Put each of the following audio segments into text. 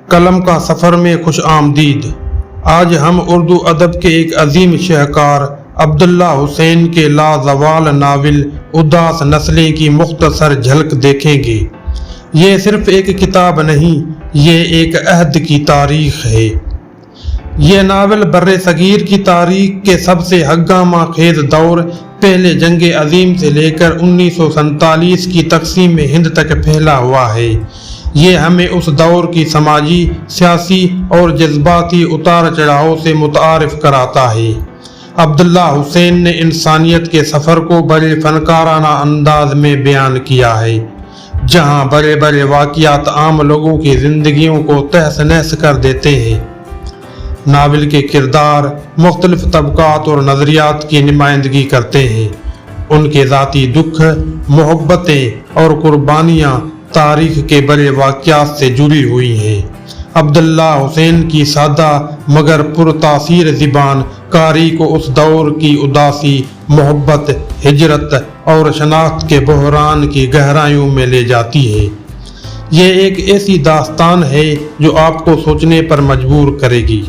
قلم کا سفر میں خوش آمدید۔ آج ہم اردو ادب کے ایک عظیم شاہکار عبداللہ حسین کے لازوال ناول اداس نسلیں کی مختصر جھلک دیکھیں گے۔ یہ صرف ایک کتاب نہیں، یہ ایک عہد کی تاریخ ہے۔ یہ ناول بر صغیر کی تاریخ کے سب سے ہنگامہ خیز دور پہلے جنگ عظیم سے لے کر 1947 کی تقسیم ہند تک پھیلا ہوا ہے۔ یہ ہمیں اس دور کی سماجی، سیاسی اور جذباتی اتار چڑھاؤ سے متعارف کراتا ہے۔ عبداللہ حسین نے انسانیت کے سفر کو بڑے فنکارانہ انداز میں بیان کیا ہے، جہاں بڑے بڑے واقعات عام لوگوں کی زندگیوں کو تہس نہس کر دیتے ہیں۔ ناول کے کردار مختلف طبقات اور نظریات کی نمائندگی کرتے ہیں۔ ان کے ذاتی دکھ، محبتیں اور قربانیاں تاریخ کے بڑے واقعات سے جڑی ہوئی ہیں۔ عبداللہ حسین کی سادہ مگر پرتاثیر زبان قاری کو اس دور کی اداسی، محبت، ہجرت اور شناخت کے بحران کی گہرائیوں میں لے جاتی ہے۔ یہ ایک ایسی داستان ہے جو آپ کو سوچنے پر مجبور کرے گی۔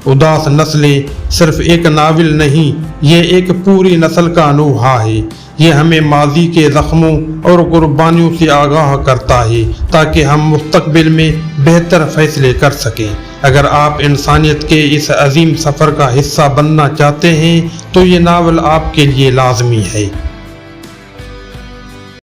اداس نسلیں صرف ایک ناول نہیں، یہ ایک پوری نسل کا نوحہ ہے۔ یہ ہمیں ماضی کے زخموں اور قربانیوں سے آگاہ کرتا ہے تاکہ ہم مستقبل میں بہتر فیصلے کر سکیں۔ اگر آپ انسانیت کے اس عظیم سفر کا حصہ بننا چاہتے ہیں تو یہ ناول آپ کے لیے لازمی ہے۔